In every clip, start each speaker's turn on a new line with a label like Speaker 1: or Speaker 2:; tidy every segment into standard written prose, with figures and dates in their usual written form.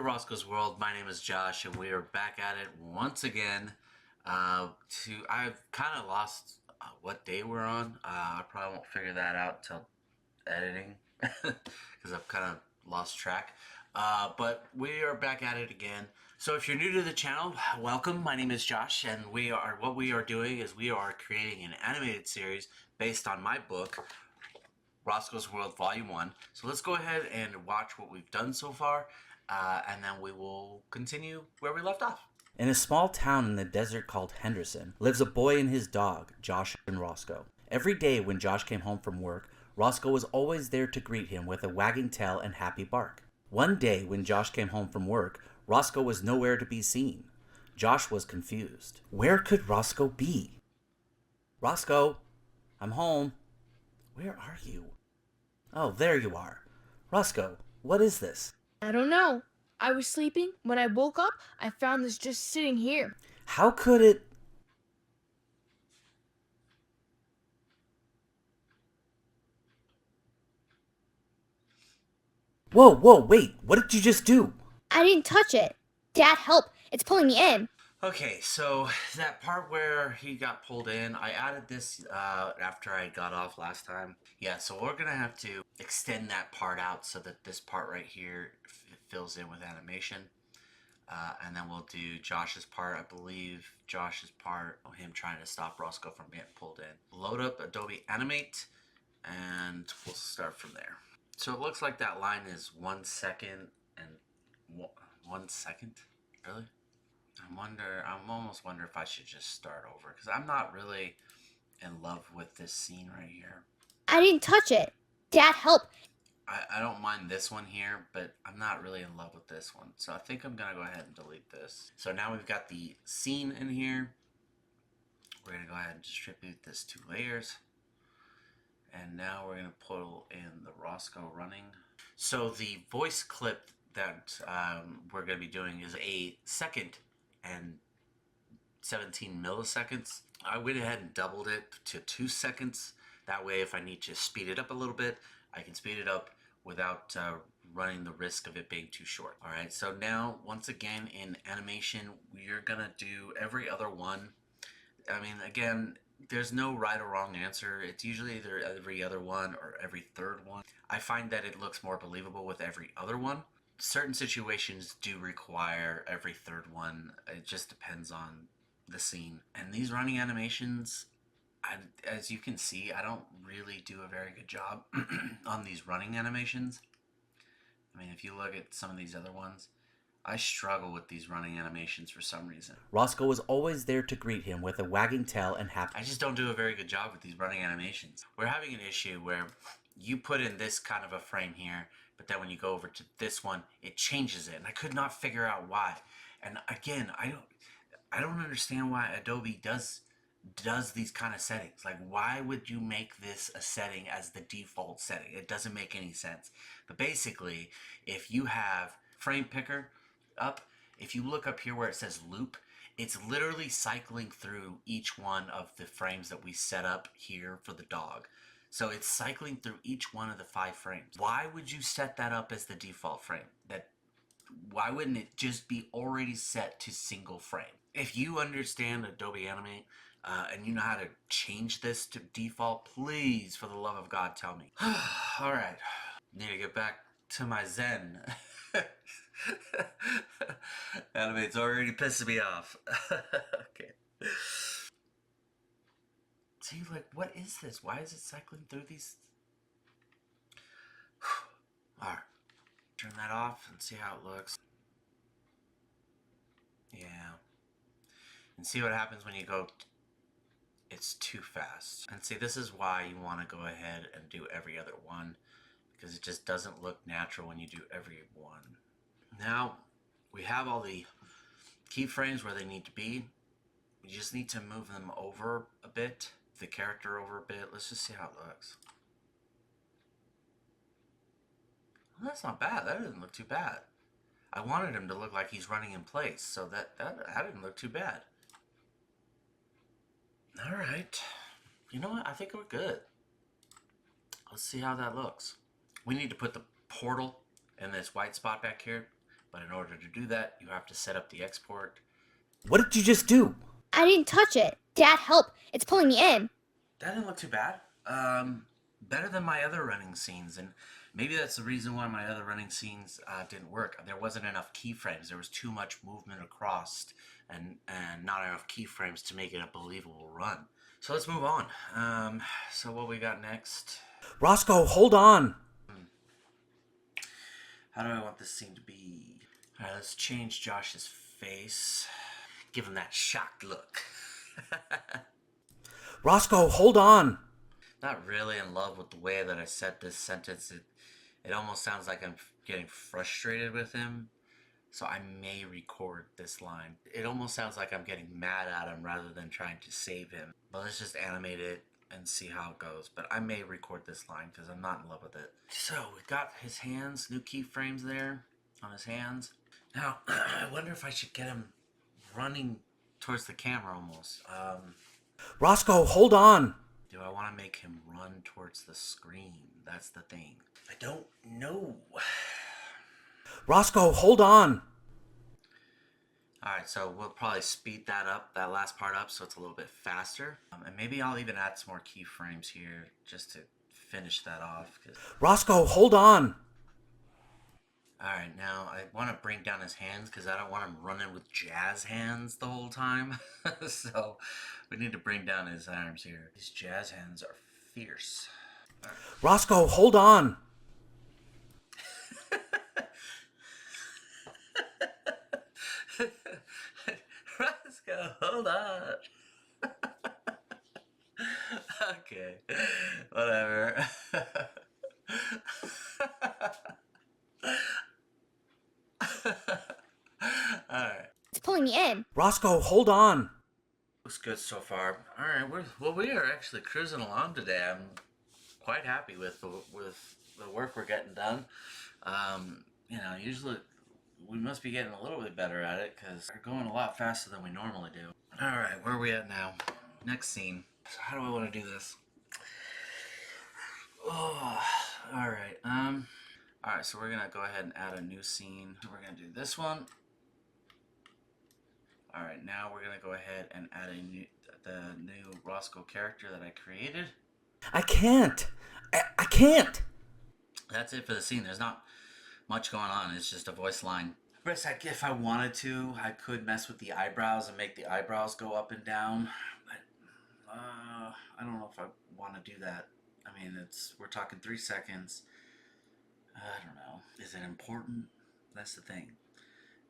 Speaker 1: to Roscoe's World. My name is Josh, and we are back at it once again. I've kind of lost what day we're on. I probably won't figure that out till editing because I've kind of lost track. But we are back at it again. So if you're new to the channel, welcome. My name is Josh, and what we are doing is we are creating an animated series based on my book, Roscoe's World Volume 1. So let's go ahead and watch what we've done so far, and then we will continue where we left off.
Speaker 2: In a small town in the desert called Henderson lives a boy and his dog, Josh and Roscoe. Every day when Josh came home from work, Roscoe was always there to greet him with a wagging tail and happy bark. One day when Josh came home from work, Roscoe was nowhere to be seen. Josh was confused. Where could Roscoe be? Roscoe, I'm home. Where are you? Oh, there you are. Roscoe, what is this?
Speaker 3: I don't know. I was sleeping. When I woke up, I found this just sitting here.
Speaker 2: How could it... Whoa, wait. What did you just do?
Speaker 4: I didn't touch it. Dad, help. It's pulling me in.
Speaker 1: Okay, so that part where he got pulled in, I added this after I got off last time. Yeah, so we're going to have to extend that part out so that this part right here fills in with animation. And then we'll do Josh's part. I believe Josh's part, him trying to stop Roscoe from getting pulled in. Load up Adobe Animate, and we'll start from there. So it looks like that line is 1 second and 1 second. Really? I'm almost wonder if I should just start over, because I'm not really in love with this scene right here.
Speaker 4: I didn't touch it. Dad, help.
Speaker 1: I don't mind this one here, but I'm not really in love with this one. So I think I'm going to go ahead and delete this. So now we've got the scene in here. We're going to go ahead and distribute this 2 layers. And now we're going to pull in the Roscoe running. So the voice clip that we're going to be doing is a second and 17 milliseconds. I went ahead and doubled it to 2 seconds. That way, if I need to speed it up a little bit, I can speed it up without running the risk of it being too short. All right, so now, once again, in animation, we're gonna do every other one. I mean, again, there's no right or wrong answer. It's usually either every other one or every third one. I find that it looks more believable with every other one. Certain situations do require every third one. It just depends on the scene. And these running animations, as you can see, I don't really do a very good job on these running animations. I mean, if you look at some of these other ones, I struggle with these running animations for some reason.
Speaker 2: Roscoe was always there to greet him with a wagging tail and happy...
Speaker 1: I just don't do a very good job with these running animations. We're having an issue where you put in this kind of a frame here, but then when you go over to this one, it changes it, and I could not figure out why. And again, I don't understand why Adobe does these kind of settings. Like, why would you make this a setting as the default setting? It doesn't make any sense. But basically, if you have frame picker up, if you look up here where it says loop, it's literally cycling through each one of the frames that we set up here for the dog. So it's cycling through each one of the 5 frames. Why would you set that up as the default frame? Why wouldn't it just be already set to single frame? If you understand Adobe Animate and you know how to change this to default, please, for the love of God, tell me. All right, need to get back to my zen. Animate's already pissing me off. Okay. See, like, what is this? Why is it cycling through these? Alright. Turn that off and see how it looks. Yeah. And see what happens when you go... It's too fast. And see, this is why you want to go ahead and do every other one, because it just doesn't look natural when you do every one. Now, we have all the keyframes where they need to be. We just need to move them over a bit, the character over a bit. Let's just see how it looks. Well, that's not bad. That doesn't look too bad. I wanted him to look like he's running in place, so that didn't look too bad. All right. You know what? I think we're good. Let's see how that looks. We need to put the portal and this white spot back here. But in order to do that, you have to set up the export.
Speaker 2: What did you just do?
Speaker 4: I didn't touch it. Dad, help. It's pulling me in.
Speaker 1: That didn't look too bad. Better than my other running scenes, and maybe that's the reason why my other running scenes didn't work. There wasn't enough keyframes. There was too much movement across, and not enough keyframes to make it a believable run. So let's move on. So what we got next?
Speaker 2: Roscoe, hold on.
Speaker 1: How do I want this scene to be? All right, let's change Josh's face. Give him that shocked look.
Speaker 2: Roscoe, hold on.
Speaker 1: Not really in love with the way that I said this sentence. It almost sounds like I'm getting frustrated with him. So I may record this line. It almost sounds like I'm getting mad at him rather than trying to save him. But let's just animate it and see how it goes. But I may record this line because I'm not in love with it. So we got his hands, new keyframes there on his hands. Now, I wonder if I should get him running towards the camera almost.
Speaker 2: Roscoe, hold on.
Speaker 1: Do I want to make him run towards the screen? That's the thing. I don't know.
Speaker 2: Roscoe, hold on.
Speaker 1: Alright, so we'll probably speed that up, that last part up, so it's a little bit faster. And maybe I'll even add some more keyframes here just to finish that off.
Speaker 2: Roscoe, hold on.
Speaker 1: Alright, now I want to bring down his hands because I don't want him running with jazz hands the whole time. So we need to bring down his arms here. These jazz hands are fierce.
Speaker 2: Roscoe, hold on.
Speaker 1: Roscoe, hold on. Okay, whatever. Alright.
Speaker 4: It's pulling me in.
Speaker 2: Roscoe, hold on.
Speaker 1: Looks good so far. Alright, we are actually cruising along today. I'm quite happy with the work we're getting done. Usually we must be getting a little bit better at it because we're going a lot faster than we normally do. Alright, where are we at now? Next scene. So how do I want to do this? Oh, alright. Alright, so we're gonna go ahead and add a new scene. We're gonna do this one. Alright, now we're gonna go ahead and add the new Roscoe character that I created.
Speaker 2: I can't. I can't.
Speaker 1: That's it for the scene. There's not much going on. It's just a voice line. But if I wanted to, I could mess with the eyebrows and make the eyebrows go up and down. But I don't know if I want to do that. I mean, we're talking 3 seconds. I don't know. Is it important? That's the thing.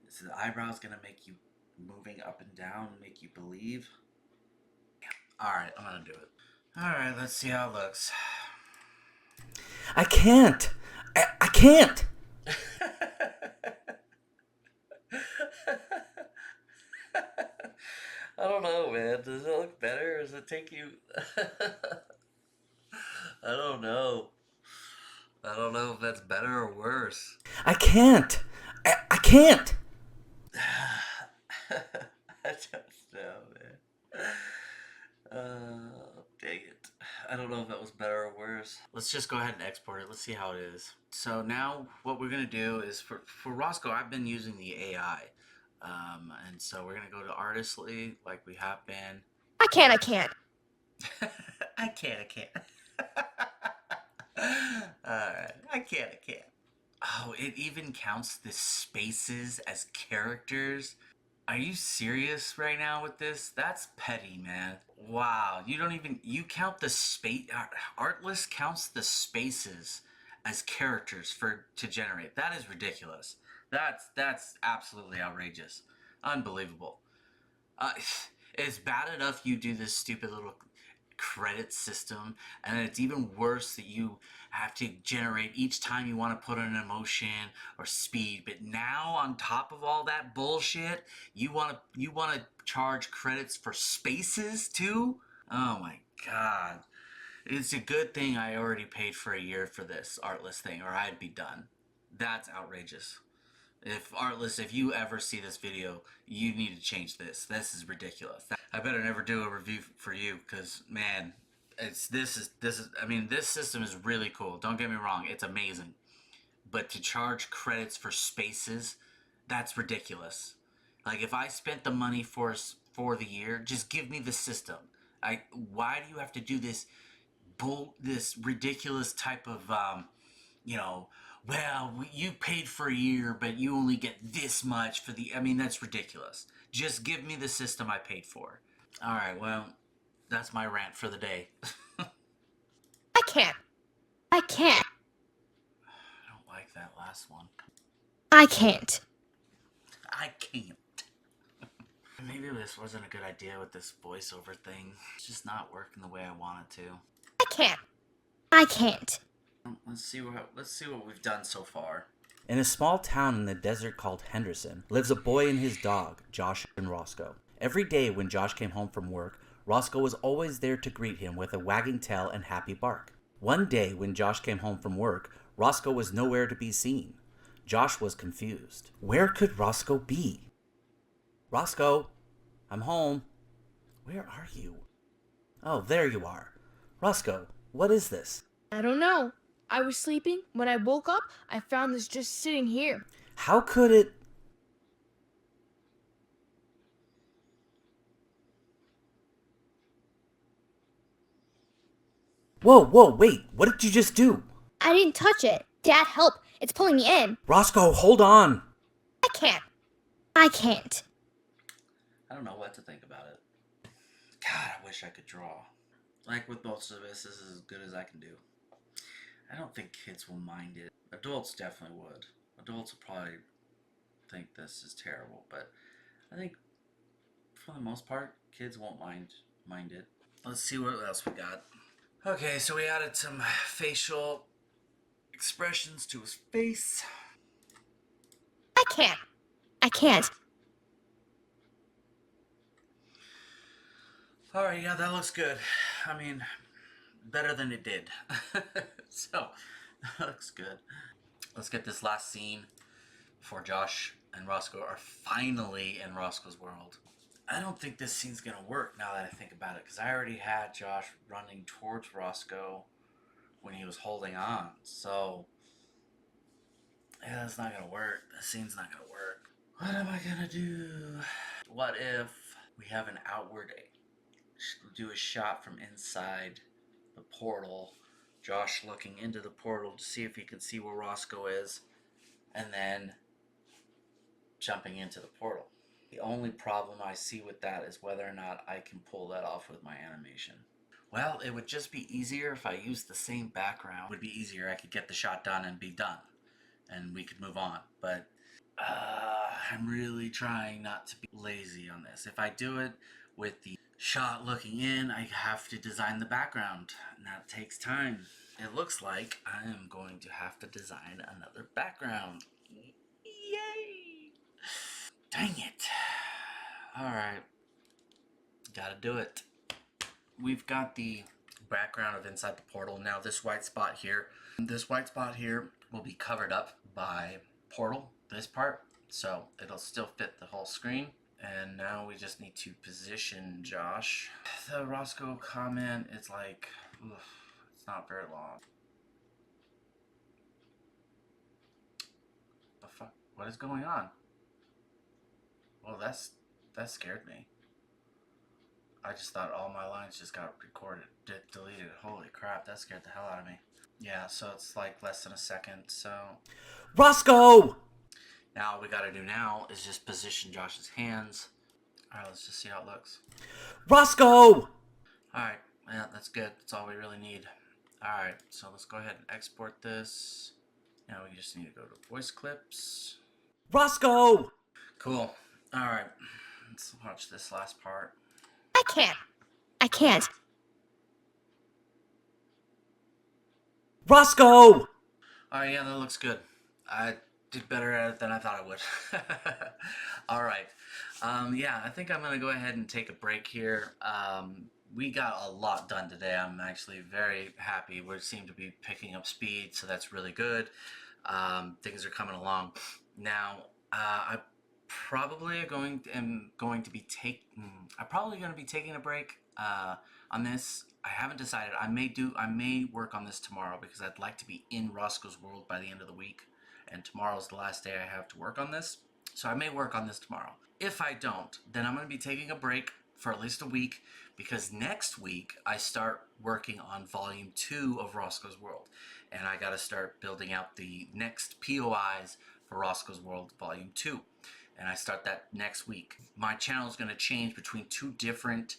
Speaker 1: Is the eyebrows gonna make you moving up and down, make you believe? Yeah. Alright, I'm gonna do it. Alright, let's see how it looks.
Speaker 2: I can't. I can't.
Speaker 1: I don't know, man. Does it look better or does it take you... I don't know. I don't know if that's better or worse.
Speaker 2: I can't. I can't.
Speaker 1: I just know, man. Dang it. I don't know if that was better or worse. Let's just go ahead and export it. Let's see how it is. So now what we're going to do is for Roscoe, I've been using the AI. And so we're going to go to Artistly like we have been.
Speaker 3: I can't.
Speaker 1: I can't. Alright, I can't. Oh, it even counts the spaces as characters. Are you serious right now with this? That's petty, man. Wow, you count the space, Artlist counts the spaces as characters to generate. That is ridiculous. That's absolutely outrageous. Unbelievable. It's bad enough you do this stupid little credit system, and then it's even worse that you have to generate each time you want to put in an emotion or speed. But now on top of all that bullshit, you want to charge credits for spaces too? Oh my god. It's a good thing I already paid for a year for this Artlist thing, or I'd be done. That's outrageous. If you ever see this video, you need to change this. This is ridiculous. I better never do a review for you, because man, this system is really cool. Don't get me wrong, it's amazing. But to charge credits for spaces that's ridiculous. Like, if I spent the money for the year, just give me the system. Why do you have to do this ridiculous type of you know, well, you paid for a year, but you only get this much for the. I mean, that's ridiculous. Just give me the system I paid for. All right, well, that's my rant for the day.
Speaker 4: I can't. I can't.
Speaker 1: I don't like that last one.
Speaker 4: I can't.
Speaker 1: I can't. Maybe this wasn't a good idea with this voiceover thing. It's just not working the way I want it to.
Speaker 4: I can't. I can't.
Speaker 1: Let's see what we've done so far.
Speaker 2: In a small town in the desert called Henderson lives a boy and his dog, Josh and Roscoe. Every day when Josh came home from work, Roscoe was always there to greet him with a wagging tail and happy bark. One day when Josh came home from work, Roscoe was nowhere to be seen. Josh was confused. Where could Roscoe be? Roscoe, I'm home. Where are you? Oh, there you are. Roscoe, what is this?
Speaker 3: I don't know. I was sleeping. When I woke up, I found this just sitting here.
Speaker 2: How could it... Whoa, wait, what did you just do?
Speaker 4: I didn't touch it. Dad, help. It's pulling me in.
Speaker 2: Roscoe, hold on.
Speaker 4: I can't. I can't.
Speaker 1: I don't know what to think about it. God, I wish I could draw. Like with most of this is as good as I can do. I don't think kids will mind it. Adults definitely would. Adults will probably think this is terrible, but I think for the most part, kids won't mind it. Let's see what else we got. Okay, so we added some facial expressions to his face.
Speaker 4: I can't. I can't.
Speaker 1: Alright, yeah, that looks good. I mean, better than it did. So, that looks good. Let's get this last scene before Josh and Roscoe are finally in Roscoe's world. I don't think this scene's gonna work now that I think about it, because I already had Josh running towards Roscoe when he was holding on. So, yeah, that's not gonna work. The scene's not gonna work. What am I gonna do? What if we have an outward, do a shot from inside the portal, Josh looking into the portal to see if he can see where Roscoe is, and then jumping into the portal. The only problem I see with that is whether or not I can pull that off with my animation. Well, it would just be easier if I used the same background. It would be easier. I could get the shot done and be done, and we could move on. But I'm really trying not to be lazy on this. If I do it with the shot looking in, I have to design the background, and that takes time. It looks like I am going to have to design another background. Yay! Dang it. Alright. Gotta do it. We've got the background of inside the portal. Now this white spot here will be covered up by portal, this part, so it'll still fit the whole screen. And now we just need to position Josh. The Roscoe comment is like, it's not very long. The fuck? What is going on? Well, that scared me. I just thought all my lines just got recorded, deleted. Holy crap, that scared the hell out of me. Yeah, so it's like less than a second, so...
Speaker 2: Roscoe!
Speaker 1: Now all we gotta do now is just position Josh's hands. Alright, let's just see how it looks.
Speaker 2: Roscoe!
Speaker 1: Alright, yeah, that's good. That's all we really need. Alright, so let's go ahead and export this. Now we just need to go to voice clips.
Speaker 2: Roscoe!
Speaker 1: Cool. Alright, let's watch this last part.
Speaker 4: I can't. I can't.
Speaker 2: Roscoe!
Speaker 1: Alright, yeah, that looks good. I did better at it than I thought I would. Alright. Yeah, I think I'm going to go ahead and take a break here. We got a lot done today. I'm actually very happy. We seem to be picking up speed, so that's really good. Things are coming along. Now, I'm probably going to be taking a break on this. I haven't decided. I may work on this tomorrow because I'd like to be in Roscoe's world by the end of the week, and tomorrow's the last day I have to work on this. So I may work on this tomorrow. If I don't, then I'm going to be taking a break for at least a week, because next week I start working on volume 2 of Roscoe's World, and I got to start building out the next POIs for Roscoe's World volume 2, and I start that next week. My channel is going to change between 2 different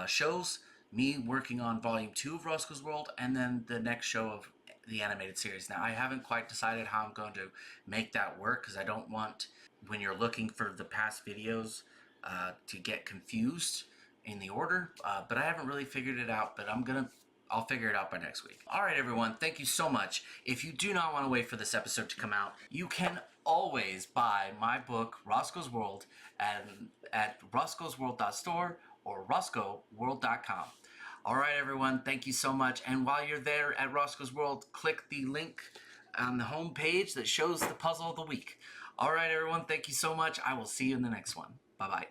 Speaker 1: shows, me working on volume 2 of Roscoe's World, and then the next show of the animated series. Now I haven't quite decided how I'm going to make that work, because I don't want, when you're looking for the past videos, to get confused in the order, but I haven't really figured it out, but I'll figure it out by next week. All right, everyone, thank you so much. If you do not want to wait for this episode to come out, you can always buy my book, Roscoe's World, at roscoesworld.store or roscoeworld.com. All right, everyone, thank you so much. And while you're there at Roscoe's World, click the link on the home page that shows the puzzle of the week. All right, everyone, thank you so much. I will see you in the next one. Bye-bye.